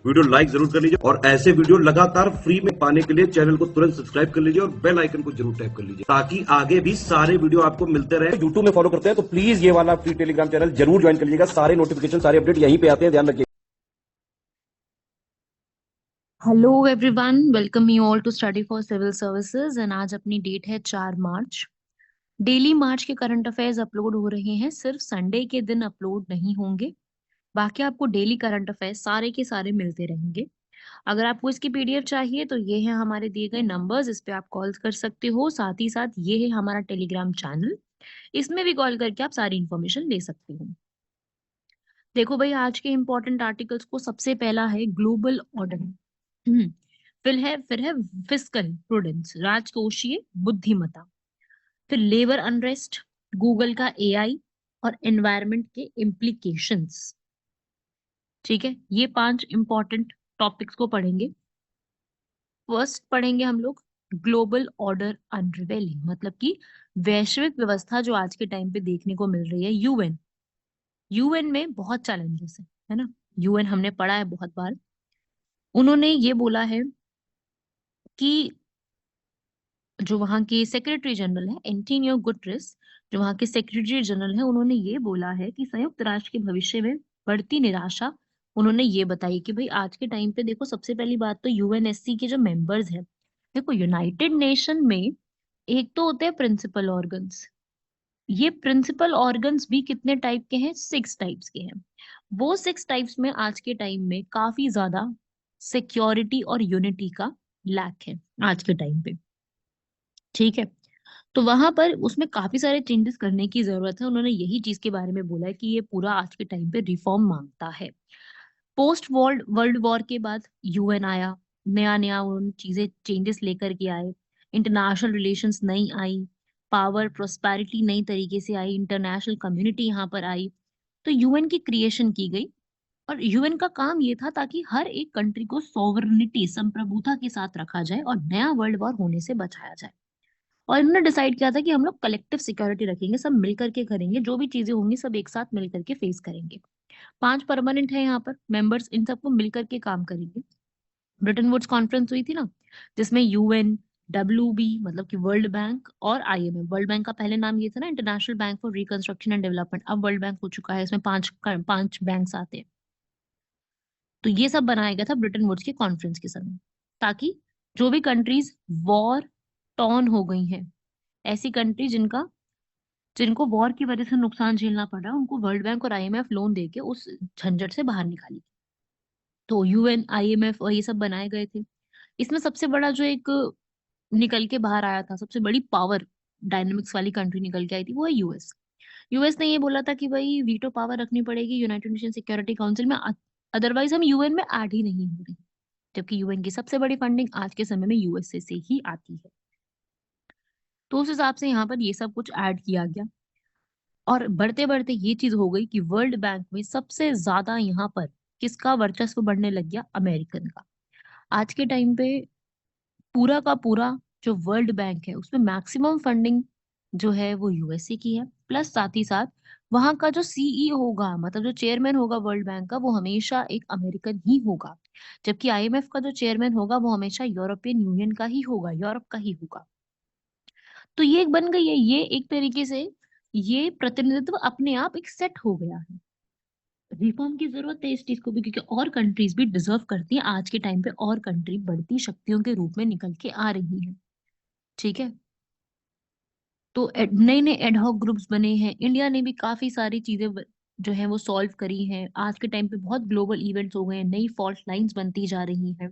Video like जरूर कर लीजिए और ऐसे वीडियो लगातार फ्री में पाने के लिए चैनल को तुरंत सब्सक्राइब कर लीजिए और बेल आइकन को जरूर टैप कर लीजिए ताकि आगे भी सारे वीडियो आपको मिलते रहे। यूट्यूब में फॉलो करते हैं तो प्लीज ये वाला फ्री टेलीग्राम चैनल जरूर ज्वाइन कर लीजिएगा। सारे नोटिफिकेशन सारे अपडेट यहीं पे आते हैं, ध्यान रखिए। Hello everyone, welcome you all to study for civil services. And आज अपनी डेट है 4 मार्च। डेली मार्च के करंट अफेयर्स अपलोड हो रहे हैं, सिर्फ संडे के दिन अपलोड नहीं होंगे। बाकी आपको डेली करंट अफेयर्स सारे के सारे मिलते रहेंगे। अगर आपको इसकी पीडीएफ चाहिए तो ये है हमारे दिए गए नंबर्स, इस पे आप कॉल कर सकते हो। साथ ही साथ ये है हमारा टेलीग्राम चैनल, इसमें भी कॉल करके आप सारी इन्फॉर्मेशन ले सकते हो। देखो भाई, आज के इंपॉर्टेंट आर्टिकल्स को सबसे पहला है ग्लोबल ऑर्डर। फिर है फिस्कल प्रूडेंस, राजकोषीय बुद्धिमत्ता। फिर लेबर अनरेस्ट, गूगल का एआई और एनवायरनमेंट के इम्प्लीकेशंस। ठीक है, ये 5 इंपॉर्टेंट टॉपिक्स को पढ़ेंगे। फर्स्ट पढ़ेंगे हम लोग ग्लोबल ऑर्डर अनरिवेलिंग, मतलब कि वैश्विक व्यवस्था जो आज के टाइम पे देखने को मिल रही है। यूएन, यूएन में बहुत चैलेंजेस है ना। यूएन हमने पढ़ा है बहुत बार। उन्होंने ये बोला है कि जो वहाँ के सेक्रेटरी जनरल है एंटोनियो गुटरेस, जो वहाँ के सेक्रेटरी जनरल है, उन्होंने ये बोला है कि संयुक्त राष्ट्र के भविष्य में बढ़ती निराशा। उन्होंने ये बताई कि भाई आज के टाइम पे देखो, सबसे पहली बात तो यूएनएससी के जो मेंबर्स हैं, देखो यूनाइटेड नेशन में एक तो होते हैं प्रिंसिपल ऑर्गन्स। ये प्रिंसिपल ऑर्गन्स भी कितने टाइप के हैं? 6 टाइप्स के हैं। वो 6 टाइप्स में आज के टाइम में काफी ज्यादा सिक्योरिटी और यूनिटी का लैक है आज के टाइम पे। ठीक है, तो वहां पर उसमें काफी सारे चेंजेस करने की जरूरत है। उन्होंने यही चीज के बारे में बोला है कि ये पूरा आज के टाइम पे रिफॉर्म मांगता है। पोस्ट वर्ल्ड वर्ल्ड वॉर के बाद यूएन आया, नया नया उन चीजें चेंजेस लेकर के आए। इंटरनेशनल रिलेशंस नई आई, पावर प्रोस्पेरिटी नई तरीके से आई, इंटरनेशनल कम्युनिटी यहाँ पर आई। तो यूएन की क्रिएशन की गई। और यूएन का काम ये था ताकि हर एक कंट्री को सॉवरेनिटी, संप्रभुता के साथ रखा जाए और नया वर्ल्ड वॉर होने से बचाया जाए। और इन्होंने डिसाइड किया था कि हम लोग कलेक्टिव सिक्योरिटी रखेंगे, सब मिल करके करेंगे, जो भी चीजें होंगी सब एक साथ मिल करके फेस करेंगे। 5 परमानेंट है यहाँ पर मेंबर्स, इन सबको मिल करके काम करेंगे। ब्रिटेन वुड्स कॉन्फ्रेंस हुई थी ना, जिसमें यूएन, डब्ल्यूबी मतलब कि वर्ल्ड बैंक और आईएमएफ। वर्ल्ड बैंक का पहले नाम ये था ना, international bank for reconstruction and development, अब वर्ल्ड बैंक हो चुका है। इसमें पांच बैंक्स आते हैं। तो ये सब बनाया गया था ब्रिटेन वुड्स के कॉन्फ्रेंस के समय, ताकि जो भी कंट्रीज वॉर टॉर्न हो गई हैं, ऐसी कंट्री जिनको वॉर की वजह से नुकसान झेलना पड़ रहा है, उनको वर्ल्ड बैंक और आईएमएफ लोन देके उस झंझट से बाहर निकाली। तो यूएन, आईएमएफ और ये सब बनाए गए थे। इसमें सबसे बड़ा जो एक निकल के बाहर आया था, सबसे बड़ी पावर डायनेमिक्स वाली कंट्री निकल के आई थी, वो है यूएस। यूएस ने ये बोला था कि भाई वीटो पावर रखनी पड़ेगी यूनाइटेड नेशन सिक्योरिटी काउंसिल में, अदरवाइज हम यूएन में ऐड ही नहीं हो रहे। जबकि यूएन की सबसे बड़ी फंडिंग आज के समय में यूएसए से ही आती है। तो उस हिसाब से यहाँ पर ये सब कुछ ऐड किया गया। और बढ़ते बढ़ते ये चीज हो गई कि वर्ल्ड बैंक में सबसे ज्यादा यहाँ पर किसका वर्चस्व बढ़ने लग गया? अमेरिकन का। आज के टाइम पे पूरा का पूरा जो वर्ल्ड बैंक है उसमें मैक्सिमम फंडिंग जो है वो यूएसए की है। प्लस साथ ही साथ वहां का जो सीईओ होगा, मतलब जो चेयरमैन होगा वर्ल्ड बैंक का, वो हमेशा एक अमेरिकन ही होगा। जबकि आईएमएफ का जो चेयरमैन होगा वो हमेशा यूरोपियन यूनियन का ही होगा, यूरोप का ही होगा। तो ये एक बन गई है, ये एक तरीके से ये प्रतिनिधित्व अपने आप एक सेट हो गया है। रिफॉर्म की जरूरत है इस चीज को भी, क्योंकि और कंट्रीज भी डिजर्व करती हैं आज के टाइम पे, और कंट्री बढ़ती शक्तियों के रूप में निकल के आ रही है। ठीक है, तो नए नए एडहॉक ग्रुप्स बने हैं। इंडिया ने भी काफी सारी चीजें जो है वो सॉल्व करी हैं। आज के टाइम पे बहुत ग्लोबल इवेंट्स हो गए हैं, नई फॉल्ट लाइंस बनती जा रही हैं।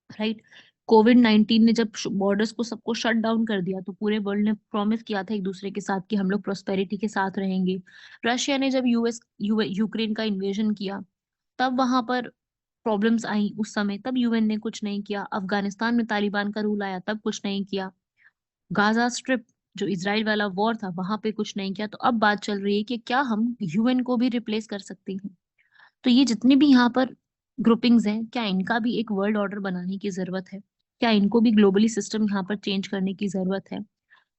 राइट, कोविड 19 ने जब बॉर्डर्स को सबको शट डाउन कर दिया, तो पूरे वर्ल्ड ने प्रॉमिस किया था एक दूसरे के साथ कि हम लोग प्रोस्पेरिटी के साथ रहेंगे। रशिया ने जब यूक्रेन का इन्वेजन किया, तब वहां पर प्रॉब्लम्स आई उस समय, तब यूएन ने कुछ नहीं किया। अफगानिस्तान में तालिबान का रूल आया, तब कुछ नहीं किया। गाजा स्ट्रिप, जो इसराइल वाला वॉर था, वहां पे कुछ नहीं किया। तो अब बात चल रही है कि क्या हम यूएन को भी रिप्लेस कर सकते हैं? तो ये जितनी भी यहाँ पर ग्रुपिंग्स हैं, क्या इनका भी एक वर्ल्ड ऑर्डर बनाने की जरूरत है? क्या इनको भी ग्लोबली सिस्टम यहाँ पर चेंज करने की जरूरत है?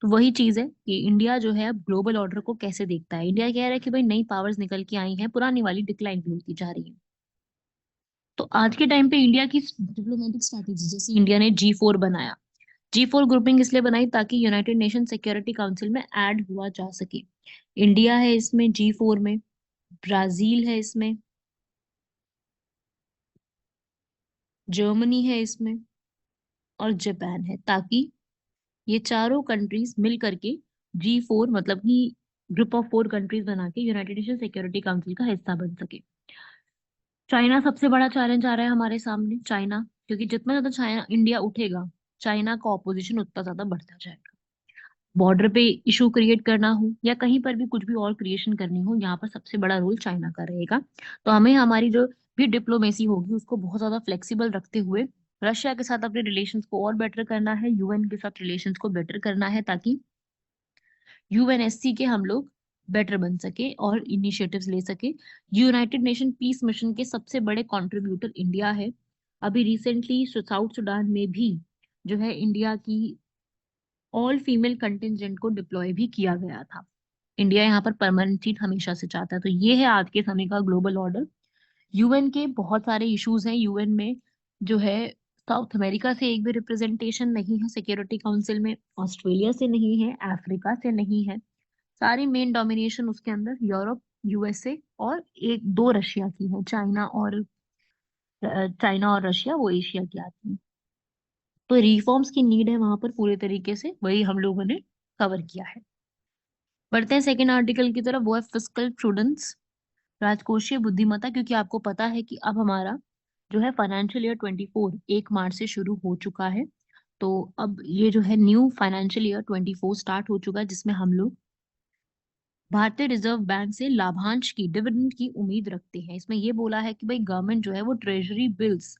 तो वही चीज है कि इंडिया जो है अब ग्लोबल ऑर्डर को कैसे देखता है। इंडिया कह रहा है कि भाई नई पावर्स निकल के आई हैं, पुरानी वाली डिक्लाइन भी होती जा रही है। तो आज के टाइम पे इंडिया की डिप्लोमेटिक स्ट्रैटेजी, जैसे इंडिया ने G4 बनाया, G4 ग्रुपिंग इसलिए बनाई ताकि यूनाइटेड नेशन सिक्योरिटी काउंसिल में ऐड हुआ जा सके। इंडिया है इसमें G4 में, ब्राजील है इसमें, जर्मनी है इसमें, और जापान है, ताकि ये चारों कंट्रीज मिल करके G4 मतलब कि ग्रुप ऑफ 4 कंट्रीज बना के यूनाइटेड नेशन सिक्योरिटी काउंसिल का हिस्सा बन सके। चाइना सबसे बड़ा चैलेंज आ रहा है हमारे सामने, चाइना, क्योंकि जितना ज्यादा चाइना इंडिया उठेगा, चाइना का ऑपोजिशन उतना ज्यादा बढ़ता जाएगा। बॉर्डर पे इशू क्रिएट करना हो या कहीं पर भी कुछ भी और क्रिएशन करनी हो, यहाँ पर सबसे बड़ा रोल चाइना का रहेगा। तो हमें हमारी जो भी डिप्लोमेसी होगी उसको बहुत ज्यादा फ्लेक्सिबल रखते हुए रशिया के साथ अपने रिलेशंस को और बेटर करना है, यूएन के साथ रिलेशंस को बेटर करना है, ताकि यूएनएससी के हम लोग बेटर बन सके और इनिशिएटिव्स ले सके। यूनाइटेड नेशन पीस मिशन के सबसे बड़े कंट्रीब्यूटर इंडिया है। अभी रिसेंटली साउथ सुडान में भी जो है इंडिया की ऑल फीमेल कंटिजेंट को डिप्लॉय भी किया गया था। इंडिया यहाँ पर परमानेंट सीट हमेशा से चाहता है। तो ये है आज के समय का ग्लोबल ऑर्डर। यूएन के बहुत सारे इश्यूज हैं यूएन में, जो है साउथ अमेरिका से एक भी रिप्रेजेंटेशन नहीं है सिक्योरिटी काउंसिल में, ऑस्ट्रेलिया से नहीं है, अफ्रीका से नहीं है। सारी मेन डोमिनेशन उसके अंदर यूरोप, यूएसए और एक दो रशिया की है, चाइना और रशिया वो एशिया की आती है। तो रिफॉर्म्स की नीड है वहां पर पूरे तरीके से, वही हम लोगों ने कवर किया है। बढ़ते हैं सेकेंड आर्टिकल की तरफ, वो है फिस्कल प्रूडेंस, राजकोषीय बुद्धिमत्ता। क्योंकि आपको पता है कि अब हमारा जो है फाइनेंशियल ईयर 24 1 मार्च से शुरू हो चुका है। तो अब ये जो है न्यू फाइनेंशियल ईयर 24 स्टार्ट हो चुका है, जिसमें हम लोग भारतीय रिजर्व बैंक से लाभांश की, डिविडेंड की उम्मीद रखते हैं। इसमें ये बोला है कि भाई गवर्नमेंट जो है वो ट्रेजरी बिल्स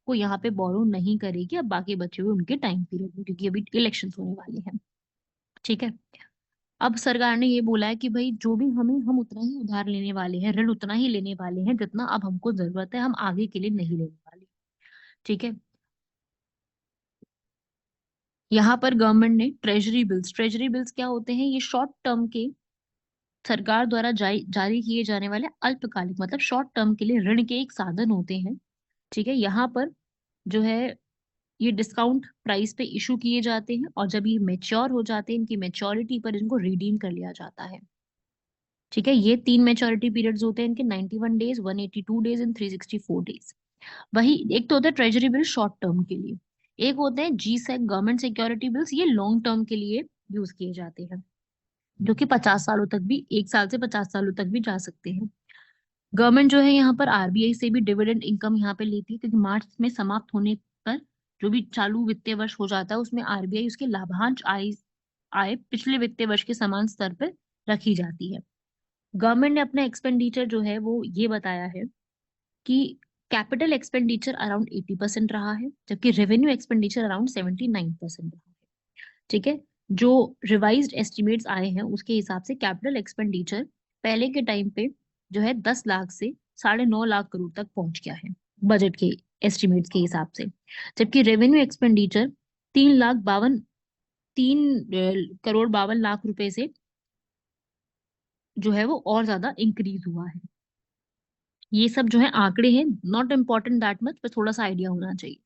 को यहाँ पे बोरो नहीं करेगी अब बाकी बचे हुए उनके टाइम पीरियड में, क्योंकि अभी इलेक्शंस होने वाले हैं। ठीक है। अब सरकार ने ये बोला है कि भाई जो भी हम उतना ही उधार लेने वाले हैं, ऋण उतना ही लेने वाले हैं जितना अब हमको जरूरत है, हम आगे के लिए नहीं लेने वाले। ठीक है। यहाँ पर गवर्नमेंट ने ट्रेजरी बिल्स क्या होते हैं, ये शॉर्ट टर्म के सरकार द्वारा जारी किए जाने वाले अल्पकालिक मतलब शॉर्ट टर्म के लिए ऋण के एक साधन होते हैं। ठीक है। यहाँ पर जो है ये डिस्काउंट प्राइस पे इशू किए जाते हैं, और जब ये मेच्योर हो जाते हैं, इनकी मेच्योरिटी पर इनको रिडीम कर लिया जाता है। ठीक है। ये 3 मेच्योरिटी पीरियड्स होते हैं इनके, 91 डेज, 182 डेज एंड 364 डेज। वही एक तो होता है ट्रेजरी बिल शॉर्ट टर्म के लिए, एक होते हैं G-SEC गवर्नमेंट सिक्योरिटी बिल्स, ये लॉन्ग टर्म के लिए यूज किए जाते हैं, जो कि 50 सालों तक भी, 1 साल से 50 सालों तक भी जा सकते हैं। गवर्नमेंट जो है यहाँ पर आरबीआई से भी डिविडेंड इनकम यहाँ पे लेती है, क्योंकि मार्च में समाप्त होने पर जो भी चालू वित्तीय वर्ष हो जाता है उसमें आरबीआई उसके लाभांश आय आय पिछले वित्तीय वर्ष के समान स्तर पर रखी जाती है। गवर्नमेंट ने अपना एक्सपेंडिचर जो है वो ये बताया है कि कैपिटल एक्सपेंडिचर अराउंड 80% रहा है, जबकि रेवेन्यू एक्सपेंडिचर अराउंड 79% रहा है। ठीक है। जो रिवाइज्ड एस्टिमेट्स आए हैं उसके हिसाब से कैपिटल एक्सपेंडिचर पहले के टाइम पे जो है 10 लाख से 9.5 लाख करोड़ तक पहुंच गया है बजट के एस्टिमेट्स के हिसाब से, जबकि रेवेन्यू एक्सपेंडिचर 3 करोड़ 52 लाख रुपए से जो है वो और ज्यादा इंक्रीज हुआ है। ये सब जो है आंकड़े हैं, नॉट इम्पोर्टेंट दैट मच, पर थोड़ा सा आइडिया होना चाहिए।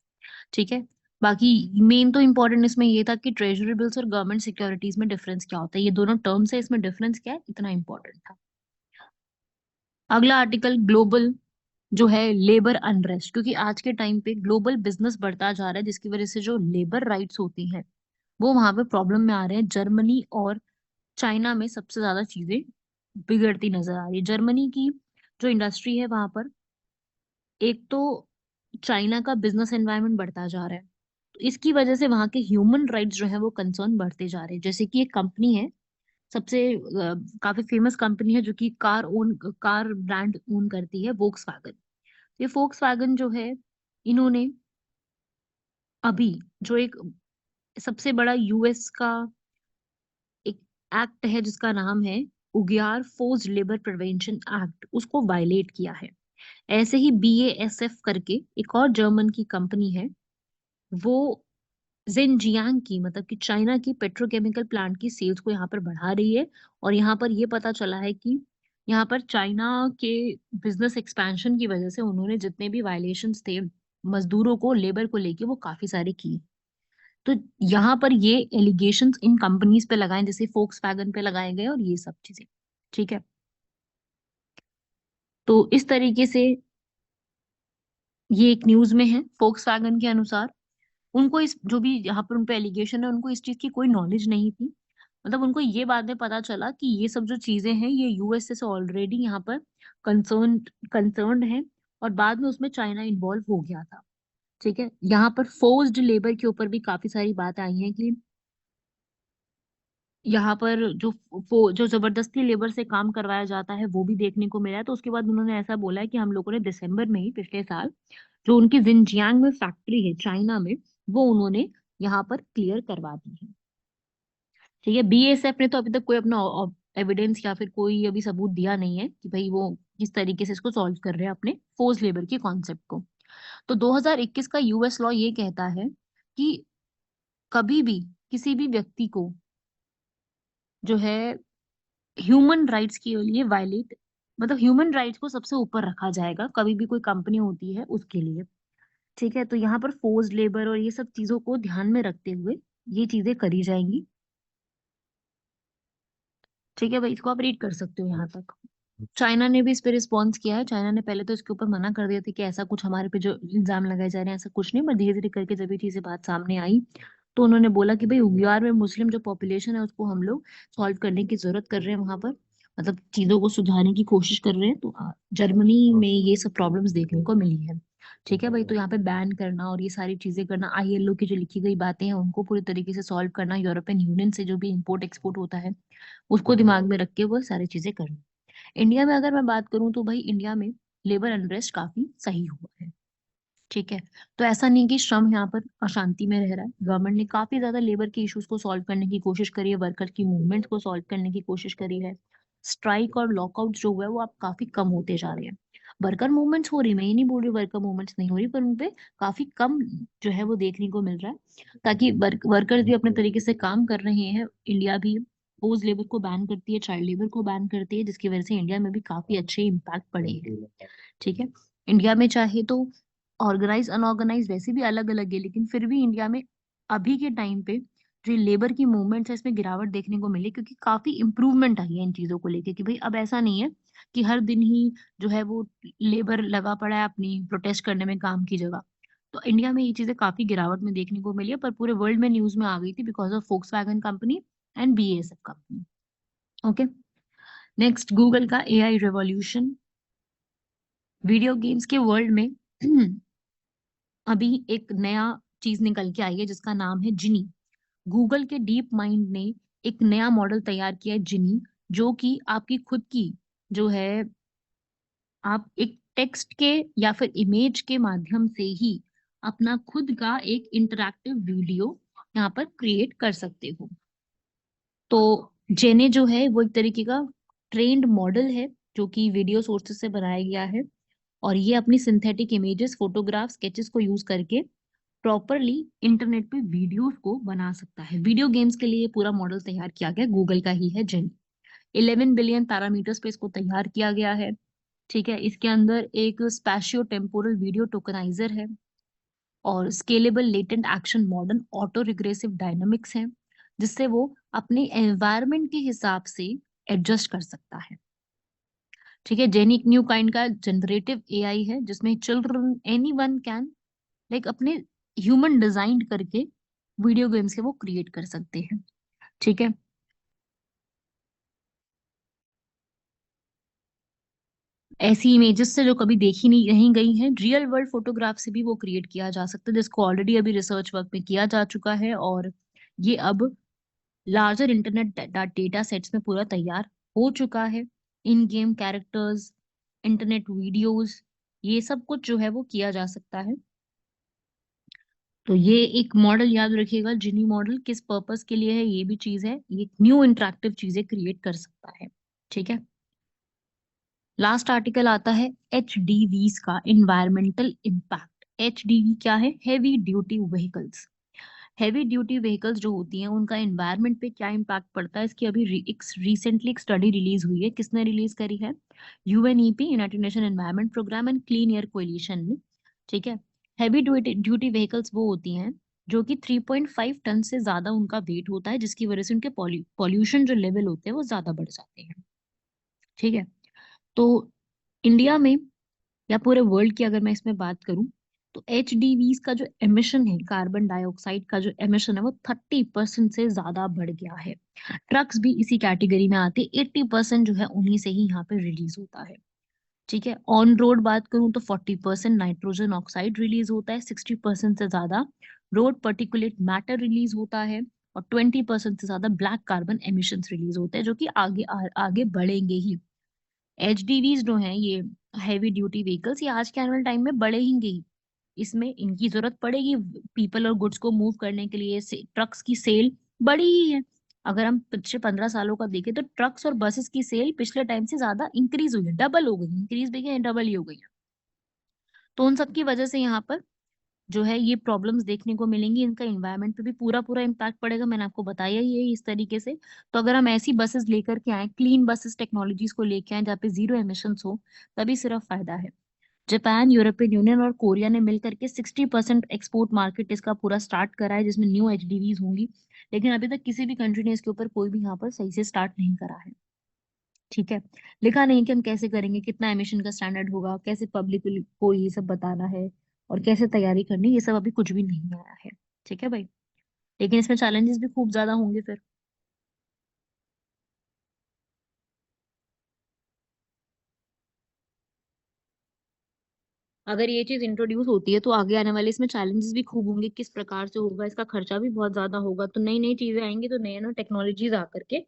ठीक है। बाकी मेन तो इम्पोर्टेंट इसमें ये था कि ट्रेजरी बिल्स और गवर्नमेंट सिक्योरिटीज में डिफरेंस क्या होता है, ये दोनों टर्म्स है, इसमें डिफरेंस क्या है, इतना इम्पोर्टेंट था। अगला आर्टिकल ग्लोबल जो है लेबर अनरेस्ट, क्योंकि आज के टाइम पे ग्लोबल बिजनेस बढ़ता जा रहा है, जिसकी वजह से जो लेबर राइट्स होती हैं वो वहां पे प्रॉब्लम में आ रहे हैं। जर्मनी और चाइना में सबसे ज्यादा चीजें बिगड़ती नजर आ रही है। जर्मनी की जो इंडस्ट्री है वहां पर, एक तो चाइना का बिजनेस एनवायरनमेंट बढ़ता जा रहा है, तो इसकी वजह से वहां के ह्यूमन राइट्स जो है वो कंसर्न बढ़ते जा रहे हैं। जैसे कि एक कंपनी है सबसे काफी फेमस कंपनी है जो कि कार ब्रांड ओन करती है, वोक्सवैगन। ये वोक्सवैगन जो है, इन्होंने अभी जो एक सबसे बड़ा यूएस का एक एक्ट है जिसका नाम है उगियार फोर्स्ड लेबर प्रिवेंशन एक्ट, उसको वायलेट किया है। ऐसे ही BASF करके एक और जर्मन की कंपनी है, वो जिनजियांग की मतलब कि चाइना की पेट्रोकेमिकल प्लांट की सेल्स को यहाँ पर बढ़ा रही है। और यहाँ पर ये पता चला है कि यहाँ पर चाइना के बिजनेस एक्सपेंशन की वजह से उन्होंने जितने भी वायलेशंस थे मजदूरों को, लेबर को लेके, वो काफी सारे किए। तो यहाँ पर ये एलिगेशंस इन कंपनीज पे लगाए, जैसे फोक्स वैगन पे लगाए गए और ये सब चीजें। ठीक है, तो इस तरीके से ये एक न्यूज में है। फोक्स वैगन के अनुसार उनको इस जो भी यहाँ पर उन पे एलिगेशन है, उनको इस चीज की कोई नॉलेज नहीं थी। मतलब उनको ये बाद में पता चला कि ये सब जो चीजें हैं ये यूएसए से ऑलरेडी यहाँ पर कंसर्न्ड है, और बाद में उसमें चाइना इन्वॉल्व हो गया था। ठीक है, यहाँ पर फोर्स्ड लेबर के ऊपर भी काफी सारी बात आई है कि यहाँ पर जो जबरदस्ती लेबर से काम करवाया जाता है वो भी देखने को मिला है। तो उसके बाद उन्होंने ऐसा बोला है कि हम लोगों ने दिसंबर में ही, पिछले साल, जो उनकी जिनजियांग में फैक्ट्री है चाइना में, वो उन्होंने यहाँ पर क्लियर करवा दी है। ठीक है, बीएसएफ ने तो अभी तक कोई अपना एविडेंस या फिर कोई अभी सबूत दिया नहीं है कि भाई वो किस तरीके से इसको सॉल्व कर रहे हैं अपने फोर्स लेबर के कॉन्सेप्ट को। तो 2021 का यूएस लॉ ये कहता है कि कभी भी किसी भी व्यक्ति को जो है ह्यूमन राइट्स के लिए वायलेट, मतलब ह्यूमन राइट्स को सबसे ऊपर रखा जाएगा कभी भी कोई कंपनी होती है उसके लिए। ठीक है, तो यहाँ पर फोर्स्ड लेबर और ये सब चीजों को ध्यान में रखते हुए ये चीजें करी जाएंगी। ठीक है भाई, इसको आप रीड कर सकते हो यहाँ तक। चाइना ने भी इस पे रिस्पॉन्स किया है। चाइना ने पहले तो इसके ऊपर मना कर दिया था कि ऐसा कुछ हमारे पे जो इल्जाम लगाए जा रहे हैं ऐसा कुछ नहीं, पर धीरे धीरे करके जब ये चीजें बात सामने आई तो उन्होंने बोला कि भाई उगियार में मुस्लिम जो पॉपुलेशन है उसको हम लोग सॉल्व करने की जरूरत कर रहे हैं वहां पर, मतलब चीजों को सुधारने की कोशिश कर रहे हैं। तो जर्मनी में ये सब प्रॉब्लम्स देखने को मिली है। ठीक है भाई, तो यहाँ पे बैन करना और ये सारी चीजें करना, आईएलओ की जो लिखी गई बातें हैं उनको पूरी तरीके से सॉल्व करना, यूरोपियन यूनियन से जो भी इम्पोर्ट एक्सपोर्ट होता है उसको दिमाग में रख के वो सारी चीजें करना। इंडिया में अगर मैं बात करूं तो भाई इंडिया में लेबर अनरेस्ट काफी सही हुआ है। ठीक है, तो ऐसा नहीं कि श्रम यहाँ पर अशांति में रह रहा है। गवर्नमेंट ने काफी ज्यादा लेबर के इश्यूज को सॉल्व करने की कोशिश करी है, वर्कर की मूवमेंट को सॉल्व करने की कोशिश करी है। स्ट्राइक और लॉकआउट जो हुआ है वो अब काफी कम होते जा रहे हैं। वर्कर मूवमेंट्स हो रही, मैं ये नहीं बोल रही वर्कर मूवमेंट्स नहीं हो रही, पर उनपे काफी कम जो है वो देखने को मिल रहा है, ताकि वर्कर्स भी अपने तरीके से काम कर रहे हैं। इंडिया भी फोर्स लेबर को बैन करती है, चाइल्ड लेबर को बैन करती है, जिसकी वजह से इंडिया में भी काफी अच्छे इम्पैक्ट पड़े हैं। ठीक है, इंडिया में चाहे तो ऑर्गेनाइज अनऑर्गेनाइज वैसे भी अलग अलग है, लेकिन फिर भी इंडिया में अभी के टाइम पे जो लेबर की मूवमेंट है इसमें गिरावट देखने को मिली, क्योंकि काफी इंप्रूवमेंट आई है इन चीजों को लेके कि भाई अब ऐसा नहीं है कि हर दिन ही जो है वो लेबर लगा पड़ा है अपनी प्रोटेस्ट करने में काम की जगह। तो इंडिया में ये चीजें काफी गिरावट में देखने को मिली है, पर पूरे वर्ल्ड में न्यूज में आ गई थी because of folks wagon company and BSF company. Okay, next, Google का एआई रेवोल्यूशन। वीडियो गेम्स के वर्ल्ड में अभी एक नया चीज निकल के आई है जिसका नाम है जिनी। गूगल के डीप माइंड ने एक नया मॉडल तैयार किया है जिनी, जो कि आपकी खुद की जो है, आप एक टेक्स्ट के या फिर इमेज के माध्यम से ही अपना खुद का एक इंटरैक्टिव वीडियो यहाँ पर क्रिएट कर सकते हो। तो जेने जो है वो एक तरीके का ट्रेंड मॉडल है जो कि वीडियो सोर्सेज से बनाया गया है, और ये अपनी सिंथेटिक इमेजेस, फोटोग्राफ, स्केचेस को यूज करके प्रॉपरली इंटरनेट पे वीडियोस को बना सकता है। वीडियो गेम्स के लिए पूरा मॉडल तैयार किया गया, गूगल का ही है जेन। 11 बिलियन पैरामीटर्स पे इसको तैयार किया गया है। ठीक है, इसके अंदर एक स्पैशियो टेम्पोरल वीडियो टोकनाइजर है, और scalable latent action modern auto regressive dynamics है, जिससे वो अपने एनवायरनमेंट के हिसाब से एडजस्ट कर सकता है। ठीक है, जेनी एक न्यू काइंड का जनरेटिव एआई है जिसमें children any one can like अपने ह्यूमन डिजाइन करके वीडियो गेम्स के वो क्रिएट कर सकते हैं। ठीक है, ऐसी इमेजेस से जो कभी देखी नहीं गई हैं, रियल वर्ल्ड फोटोग्राफ से भी वो क्रिएट किया जा सकता है, जिसको ऑलरेडी अभी रिसर्च वर्क में किया जा चुका है, और ये अब लार्जर इंटरनेट डेटा सेट्स में पूरा तैयार हो चुका है। इन गेम कैरेक्टर्स, इंटरनेट वीडियोस, ये सब कुछ जो है वो किया जा सकता है। तो ये एक मॉडल याद रखिएगा, जिनी मॉडल किस पर्पस के लिए है, ये भी चीज है, ये न्यू इंटरेक्टिव चीजें क्रिएट कर सकता है। ठीक है, लास्ट आर्टिकल आता है एचडीवीज का, इन्वायरमेंटल इम्पैक्ट। एचडीवी क्या है? Heavy duty vehicles. Heavy duty vehicles जो होती हैं उनका एनवायरनमेंट पे क्या इम्पैक्ट पड़ता है, इसकी अभी रिसेंटली एक स्टडी रिलीज हुई है। किसने रिलीज करी है? UNEP, United Nation Environment Programme and Clean Air Coalition ने। ठीक है। हैवी ड्यूटी व्हीकल्स वो होती हैं जो कि 3.5 टन से ज्यादा उनका वेट होता है, जिसकी वजह से उनके पॉल्यूशन जो लेवल होते हैं वो ज्यादा बढ़ जाते हैं। ठीक है। तो इंडिया में या पूरे वर्ल्ड की अगर मैं इसमें बात करूं तो एचडीवीज का जो एमिशन है, कार्बन डाइऑक्साइड का जो एमिशन है, वो 30% से ज्यादा बढ़ गया है। ट्रक्स भी इसी कैटेगरी में आते हैं, 80% जो है उन्हीं से ही यहाँ पे रिलीज होता है। ठीक है। ऑन रोड बात करूं तो 40% नाइट्रोजन ऑक्साइड रिलीज होता है, 60% से ज्यादा रोड पर्टिकुलेट मैटर रिलीज होता है, और 20% से ज्यादा ब्लैक कार्बन एमिशंस रिलीज होते हैं, जो कि आगे बढ़ेंगे ही। एचडीवीज जो हैं ये हैवी ड्यूटी व्हीकल्स, ये आज के आने वाले टाइम में बढ़ेंगे ही। इसमें इनकी जरूरत पड़ेगी पीपल और गुड्स को मूव करने के लिए। ट्रक्स की सेल बढ़ी ही है। अगर हम पिछले 15 सालों का देखें तो ट्रक्स और बसेस की सेल पिछले टाइम से ज्यादा इंक्रीज हुई है, डबल हो गई, इंक्रीज भी है, डबल ही हो गई है। तो उन सब की वजह से यहाँ पर जो है ये प्रॉब्लम्स देखने को मिलेंगी। इनका एनवायरनमेंट पे भी पूरा पूरा इम्पैक्ट पड़ेगा, मैंने आपको बताया ही है इस तरीके से। तो अगर हम ऐसी बसेस लेकर के आए, क्लीन बसेस टेक्नोलॉजीज को लेके आए जहाँ पे जीरो एमिशंस हो, तभी सिर्फ फायदा है। जापान, यूरोपियन यूनियन और कोरिया ने मिलकर के 60% एक्सपोर्ट मार्केट इसका पूरा स्टार्ट करा है, जिसमें न्यू एचडीवीज होंगी। लेकिन अभी तक किसी भी कंट्री ने इसके ऊपर कोई भी यहाँ पर सही से स्टार्ट नहीं करा है। ठीक है। लिखा नहीं कि हम कैसे करेंगे, कितना एमिशन का स्टैंडर्ड होगा, कैसे पब्लिक को ये सब बताना है, और कैसे तैयारी करनी, ये सब अभी कुछ भी नहीं आया है। ठीक है भाई। लेकिन इसमें चैलेंजेस भी खूब ज्यादा होंगे फिर। अगर ये चीज इंट्रोड्यूस होती है तो आगे आने वाले इसमें चैलेंजेस भी खूब होंगे, किस प्रकार से होगा, इसका खर्चा भी बहुत ज्यादा होगा। तो नई नई चीजें आएंगी, तो नए नए टेक्नोलॉजीज आकर के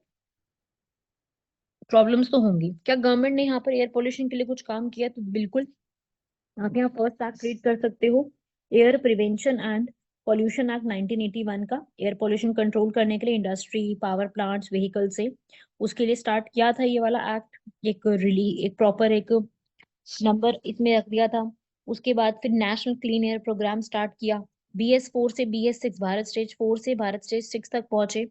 प्रॉब्लम्स तो होंगी। क्या गवर्नमेंट ने यहाँ पर एयर पोल्यूशन के लिए कुछ काम किया? तो बिल्कुल। आप यहाँ फर्स्ट एक्ट रीड कर सकते हो, air prevention and pollution act 1981 का। एयर पोल्यूशन कंट्रोल करने के लिए इंडस्ट्री, पावर प्लांट्स, व्हीकल से उसके लिए स्टार्ट किया था ये वाला एक्ट। एक प्रॉपर एक नंबर इसमें रख दिया था। उसके बाद फिर National Clean Air Programme start किया। BS4 से BS6, भारत स्टेज 4 से भारत स्टेज 6 तक पहुंचे।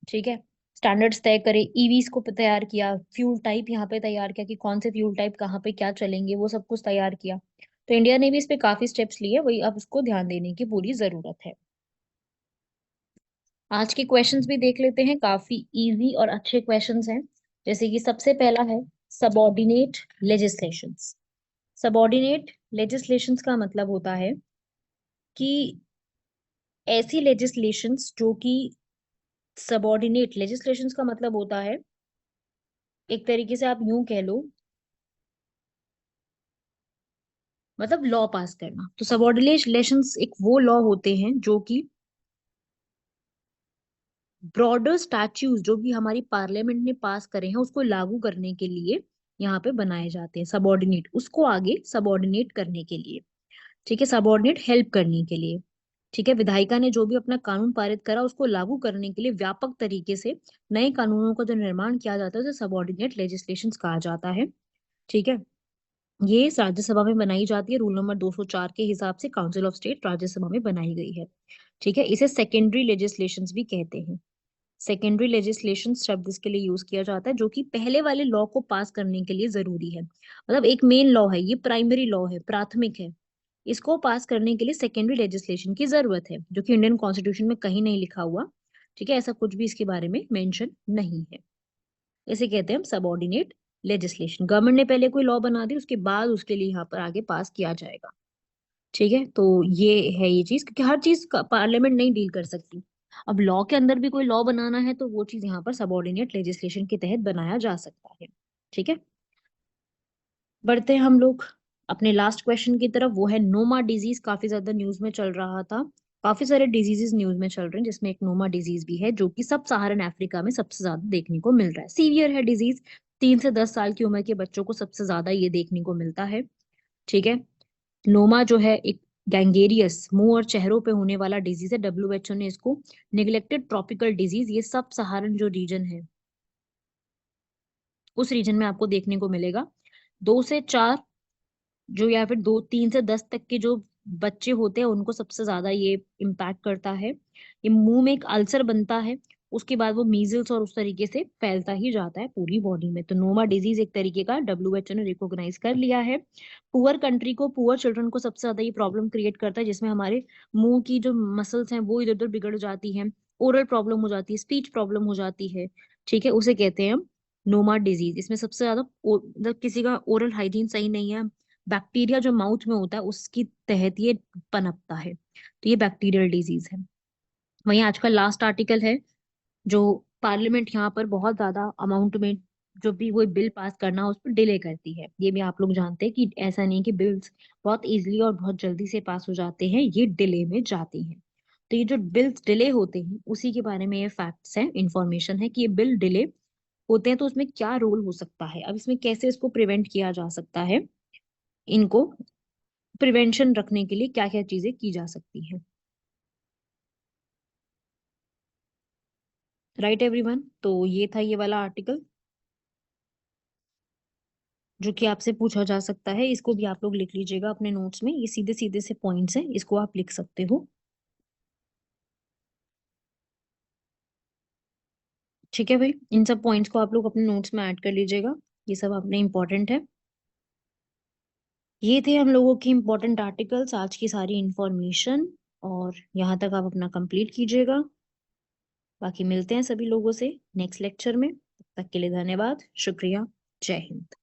ठीक है। स्टैंडर्ड्स तय करे, ईवीज को तैयार किया, फ्यूल टाइप यहाँ पे तैयार किया कि कौन से फ्यूल टाइप कहाँ पे क्या चलेंगे, वो सब कुछ तैयार किया। तो इंडिया ने भी इस पे काफी स्टेप्स लिए, वही अब उसको ध्यान देने की पूरी जरूरत है। आज के क्वेश्चंस भी देख लेते हैं, काफी इजी और अच्छे क्वेश्चंस हैं। जैसे कि सबसे पहला है सबॉर्डिनेट लेजिस्लेशंस। सबॉर्डिनेट लेजिस्लेशंस का मतलब होता है कि ऐसी लेजिस्लेशंस जो कि सबॉर्डिनेट लेजिस्लेशंस का मतलब होता है, एक तरीके से आप यूं कह लो, मतलब लॉ पास करना। तो सबॉर्डिनेट लेजिस्लेशंस एक वो लॉ होते हैं जो कि ब्रॉडर स्टैट्यूज जो भी हमारी पार्लियामेंट ने पास करे हैं उसको लागू करने के लिए यहाँ पे बनाए जाते हैं। सबॉर्डिनेट उसको आगे सबॉर्डिनेट करने के लिए, ठीक है, सबॉर्डिनेट हेल्प करने के लिए। ठीक है। विधायिका ने जो भी अपना कानून पारित करा उसको लागू करने के लिए व्यापक तरीके से नए कानूनों का जो निर्माण किया जाता है उसे सबॉर्डिनेट लेजिस्लेशन कहा जाता है। ठीक है। ये राज्यसभा में बनाई जाती है, रूल नंबर 204 के हिसाब से काउंसिल ऑफ स्टेट राज्यसभा में बनाई गई है। ठीक है। इसे सेकेंडरी लेजिस्लेशन भी कहते हैं। सेकेंडरी लेजिस्लेशन शब्द इसके लिए यूज किया जाता है जो कि पहले वाले लॉ को पास करने के लिए जरूरी है। मतलब एक मेन लॉ है, ये प्राइमरी लॉ है, प्राथमिक है, इसको पास करने के लिए सेकेंडरी लेजिस्लेशन की जरूरत है, जो कि इंडियन कॉन्स्टिट्यूशन में कहीं नहीं लिखा हुआ। ठीक है। ऐसा कुछ भी इसके बारे में मेंशन नहीं है। इसे कहते हैं हम सबॉर्डिनेट लेजिस्लेशन। गवर्नमेंट ने पहले कोई लॉ बना दी, उसके बाद उसके लिए यहाँ पर आगे पास किया जाएगा। ठीक है। तो ये है ये चीज, क्योंकि हर चीज पार्लियामेंट नहीं डील कर सकती। अब लॉ के अंदर भी कोई लॉ बनाना है तो वो चीज यहाँ पर सबॉर्डिनेट लेजिस्लेशन के तहत बनाया जा सकता है। ठीक है। बढ़ते हैं हम लोग अपने लास्ट क्वेश्चन की तरफ, वो है नोमा डिजीज। काफी ज्यादा न्यूज में चल रहा था, काफी सारे डिजीजेस न्यूज में चल रहे हैं, जिसमें एक नोमा डिजीज भी है जो कि सब सहारन अफ्रीका में सबसे ज्यादा देखने को मिल रहा है। सीवियर है डिजीज, 3 से 10 साल की उम्र के बच्चों को सबसे ज्यादा ये देखने को मिलता है। ठीक है। नोमा जो है एक गैंगेरियस मुंह और चेहरों पे होने वाला डिजीज है। WHO ने इसको निगलेक्टेड ट्रॉपिकल डिजीज, ये सब सहारन जो रीजन है उस रीजन में आपको देखने को मिलेगा। 2 से 4 जो, या फिर 2, 3 से 10 तक के जो बच्चे होते हैं उनको सबसे ज्यादा ये इम्पैक्ट करता है। ये मुंह में एक अल्सर बनता है, उसके बाद वो मीजल्स और उस तरीके से फैलता ही जाता है पूरी बॉडी में। तो नोमा डिजीज एक तरीके का WHO ने रिकॉग्नाइज कर लिया है। पुअर कंट्री को, पुअर चिल्ड्रन को सबसे ज्यादा ये प्रॉब्लम क्रिएट करता है, जिसमें हमारे मुंह की जो मसल्स हैं वो इधर उधर बिगड़ जाती हैं, ओरल प्रॉब्लम हो जाती है, स्पीच प्रॉब्लम हो जाती है। ठीक है, उसे कहते हैं हम नोमा डिजीज। इसमें सबसे ज्यादा मतलब किसी का ओरल हाइजीन सही नहीं है, बैक्टीरिया जो माउथ में होता है उसकी तहत ये पनपता है, तो ये बैक्टीरियल डिजीज है। वहीं आज का लास्ट आर्टिकल है, जो पार्लियामेंट यहाँ पर बहुत ज्यादा अमाउंट में जो भी वो बिल पास करना है उस पर डिले करती है। ये भी आप लोग जानते हैं कि ऐसा नहीं कि बिल्स बहुत इजीली और बहुत जल्दी से पास हो जाते हैं, ये डिले में जाती हैं। तो ये जो बिल्स डिले होते हैं उसी के बारे में ये फैक्ट्स हैं, इंफॉर्मेशन है कि ये बिल डिले होते हैं तो उसमें क्या रोल हो सकता है, अब इसमें कैसे इसको प्रिवेंट किया जा सकता है, इनको प्रिवेंशन रखने के लिए क्या क्या चीजें की जा सकती हैं। राइट एवरीवन, तो ये था ये वाला आर्टिकल जो कि आपसे पूछा जा सकता है। इसको भी आप लोग लिख लीजिएगा अपने नोट्स में, ये सीधे सीधे से पॉइंट्स हैं, इसको आप लिख सकते हो। ठीक है भाई, इन सब पॉइंट्स को आप लोग अपने नोट्स में ऐड कर लीजिएगा, ये सब अपने इंपॉर्टेंट है। ये थे हम लोगों के इंपॉर्टेंट आर्टिकल्स, आज की सारी इंफॉर्मेशन, और यहाँ तक आप अपना कंप्लीट कीजिएगा। बाकी मिलते हैं सभी लोगों से नेक्स्ट लेक्चर में, तब तक के लिए धन्यवाद, शुक्रिया, जय हिंद।